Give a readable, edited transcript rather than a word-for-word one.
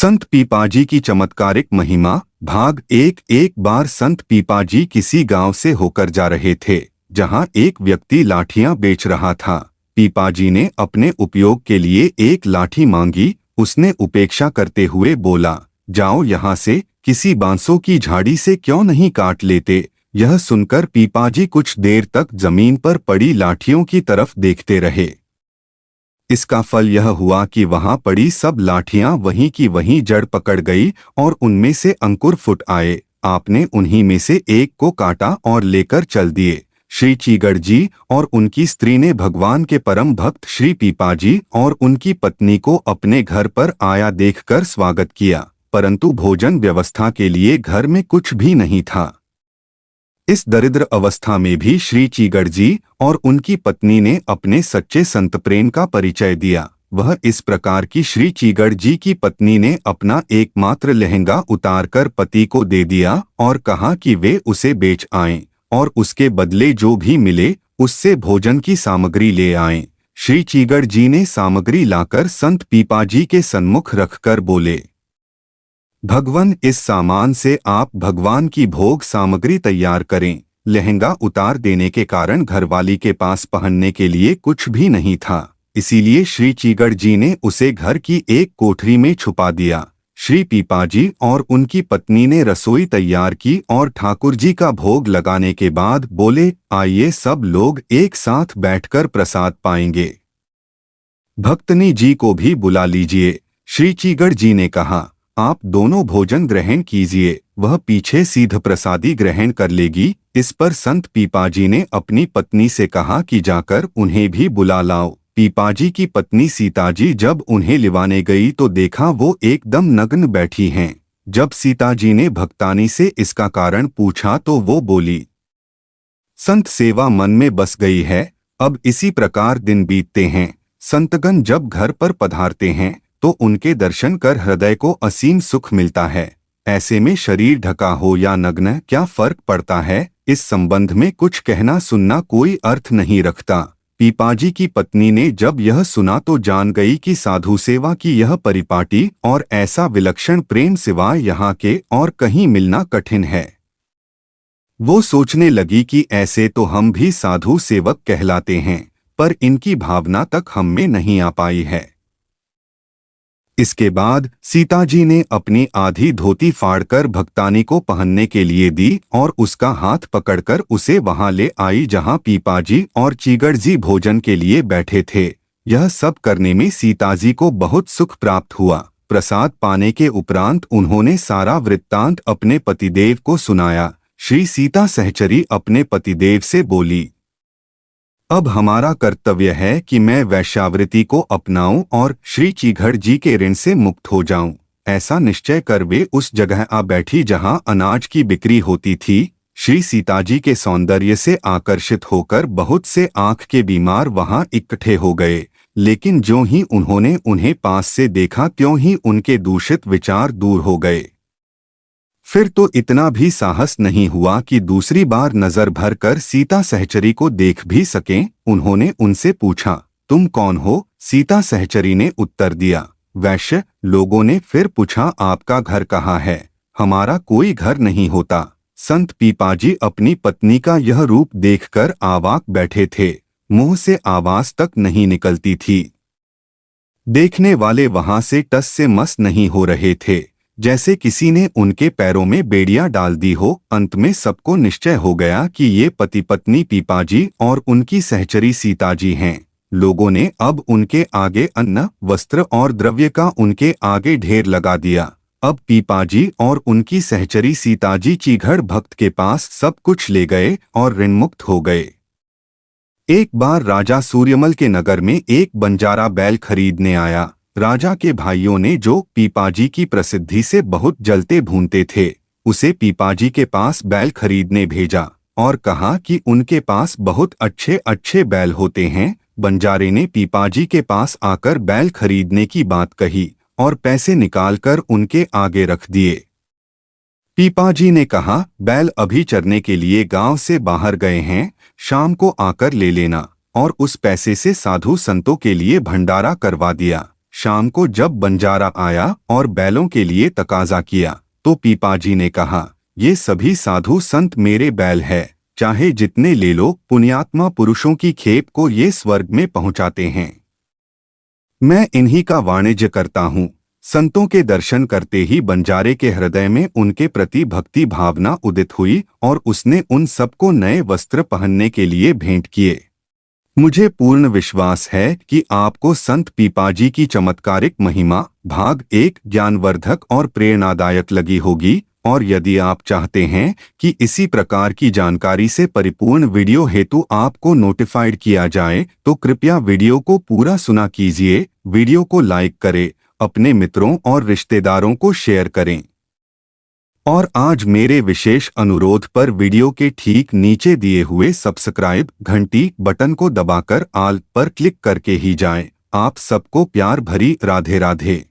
संत पीपाजी की चमत्कारिक महिमा भाग एक बार संत पीपाजी किसी गांव से होकर जा रहे थे, जहां एक व्यक्ति लाठियां बेच रहा था। पीपाजी ने अपने उपयोग के लिए एक लाठी मांगी। उसने उपेक्षा करते हुए बोला, जाओ यहाँ से, किसी बांसों की झाड़ी से क्यों नहीं काट लेते। यह सुनकर पीपाजी कुछ देर तक जमीन पर पड़ी लाठियों की तरफ देखते रहे। इसका फल यह हुआ कि वहां पड़ी सब लाठियां वहीं की वहीं जड़ पकड़ गई और उनमें से अंकुर फुट आए। आपने उन्हीं में से एक को काटा और लेकर चल दिए। श्री चीगड़ जी और उनकी स्त्री ने भगवान के परम भक्त श्री पीपाजी और उनकी पत्नी को अपने घर पर आया देखकर स्वागत किया, परंतु भोजन व्यवस्था के लिए घर में कुछ भी नहीं था। इस दरिद्र अवस्था में भी श्री चीगड़ जी और उनकी पत्नी ने अपने सच्चे संत प्रेम का परिचय दिया। वह इस प्रकार की श्री चीगड़ जी की पत्नी ने अपना एकमात्र लहंगा उतारकर पति को दे दिया और कहा कि वे उसे बेच आएं और उसके बदले जो भी मिले उससे भोजन की सामग्री ले आएं। श्री चीगड़ जी ने सामग्री लाकर संत पीपाजी के सन्मुख रखकर बोले, भगवान, इस सामान से आप भगवान की भोग सामग्री तैयार करें। लहंगा उतार देने के कारण घरवाली के पास पहनने के लिए कुछ भी नहीं था, इसीलिए श्री चीगड़ जी ने उसे घर की एक कोठरी में छुपा दिया। श्री पीपाजी और उनकी पत्नी ने रसोई तैयार की और ठाकुर जी का भोग लगाने के बाद बोले, आइए सब लोग एक साथ बैठकर प्रसाद पाएंगे। भक्तनी जी को भी बुला लीजिए। श्री चीगड़ जी ने कहा, आप दोनों भोजन ग्रहण कीजिए, वह पीछे सीध प्रसादी ग्रहण कर लेगी। इस पर संत पीपाजी ने अपनी पत्नी से कहा कि जाकर उन्हें भी बुला लाओ। पीपाजी की पत्नी सीताजी जब उन्हें लिवाने गई तो देखा वो एकदम नग्न बैठी हैं। जब सीताजी ने भक्तानी से इसका कारण पूछा तो वो बोली, संत सेवा मन में बस गई है। अब इसी प्रकार दिन बीतते हैं। संतगण जब घर पर पधारते हैं तो उनके दर्शन कर हृदय को असीम सुख मिलता है। ऐसे में शरीर ढका हो या नग्न क्या फर्क पड़ता है। इस संबंध में कुछ कहना सुनना कोई अर्थ नहीं रखता। पीपाजी की पत्नी ने जब यह सुना तो जान गई कि साधु सेवा की यह परिपाटी और ऐसा विलक्षण प्रेम सिवाय यहाँ के और कहीं मिलना कठिन है। वो सोचने लगी कि ऐसे तो हम भी साधु सेवक कहलाते हैं, पर इनकी भावना तक हम में नहीं आ पाई है। इसके बाद सीताजी ने अपनी आधी धोती फाड़कर भक्तानी को पहनने के लिए दी और उसका हाथ पकड़कर उसे वहां ले आई जहां पीपाजी और चीगड़ जी भोजन के लिए बैठे थे। यह सब करने में सीताजी को बहुत सुख प्राप्त हुआ। प्रसाद पाने के उपरांत उन्होंने सारा वृत्तांत अपने पतिदेव को सुनाया। श्री सीता सहचरी अपने पतिदेव से बोली, अब हमारा कर्तव्य है कि मैं वैश्यावृत्ति को अपनाऊं और श्री चीगड़ जी के ऋण से मुक्त हो जाऊं। ऐसा निश्चय कर वे उस जगह आ बैठी जहां अनाज की बिक्री होती थी। श्री सीताजी के सौंदर्य से आकर्षित होकर बहुत से आंख के बीमार वहां इकट्ठे हो गए, लेकिन ज्यों ही उन्होंने उन्हें पास से देखा त्यों ही उनके दूषित विचार दूर हो गए। फिर तो इतना भी साहस नहीं हुआ कि दूसरी बार नजर भर कर सीता सहचरी को देख भी सकें। उन्होंने उनसे पूछा, तुम कौन हो? सीता सहचरी ने उत्तर दिया, वैश्य। लोगों ने फिर पूछा, आपका घर कहाँ है? हमारा कोई घर नहीं होता। संत पीपाजी अपनी पत्नी का यह रूप देखकर आवाक बैठे थे। मुंह से आवाज तक नहीं निकलती थी। देखने वाले वहां से टस से मस नहीं हो रहे थे, जैसे किसी ने उनके पैरों में बेड़ियां डाल दी हो। अंत में सबको निश्चय हो गया कि ये पति पत्नी पीपाजी और उनकी सहचरी सीताजी हैं। लोगों ने अब उनके आगे अन्न, वस्त्र और द्रव्य का उनके आगे ढेर लगा दिया। अब पीपाजी और उनकी सहचरी सीताजी चीगड़ भक्त के पास सब कुछ ले गए और ऋणमुक्त हो गए। एक बार राजा सूर्यमल के नगर में एक बंजारा बैल खरीदने आया। राजा के भाइयों ने, जो पीपाजी की प्रसिद्धि से बहुत जलते भूनते थे, उसे पीपाजी के पास बैल खरीदने भेजा और कहा कि उनके पास बहुत अच्छे अच्छे बैल होते हैं। बंजारे ने पीपाजी के पास आकर बैल खरीदने की बात कही और पैसे निकालकर उनके आगे रख दिए। पीपाजी ने कहा, बैल अभी चरने के लिए गांव से बाहर गए हैं, शाम को आकर ले लेना। और उस पैसे से साधु संतों के लिए भंडारा करवा दिया। शाम को जब बंजारा आया और बैलों के लिए तकाजा किया तो पीपाजी ने कहा, ये सभी साधु संत मेरे बैल है, चाहे जितने ले लो। पुण्यात्मा पुरुषों की खेप को ये स्वर्ग में पहुंचाते हैं। मैं इन्हीं का वाणिज्य करता हूँ। संतों के दर्शन करते ही बंजारे के हृदय में उनके प्रति भक्ति भावना उदित हुई और उसने उन सबको नए वस्त्र पहनने के लिए भेंट किए। मुझे पूर्ण विश्वास है कि आपको संत पीपाजी की चमत्कारिक महिमा भाग 1 ज्ञानवर्धक और प्रेरणादायक लगी होगी, और यदि आप चाहते हैं कि इसी प्रकार की जानकारी से परिपूर्ण वीडियो हेतु आपको नोटिफाइड किया जाए तो कृपया वीडियो को पूरा सुना कीजिए। वीडियो को लाइक करें, अपने मित्रों और रिश्तेदारों को शेयर करें और आज मेरे विशेष अनुरोध पर वीडियो के ठीक नीचे दिए हुए सब्सक्राइब घंटी बटन को दबाकर ऑल पर क्लिक करके ही जाएं। आप सबको प्यार भरी राधे राधे।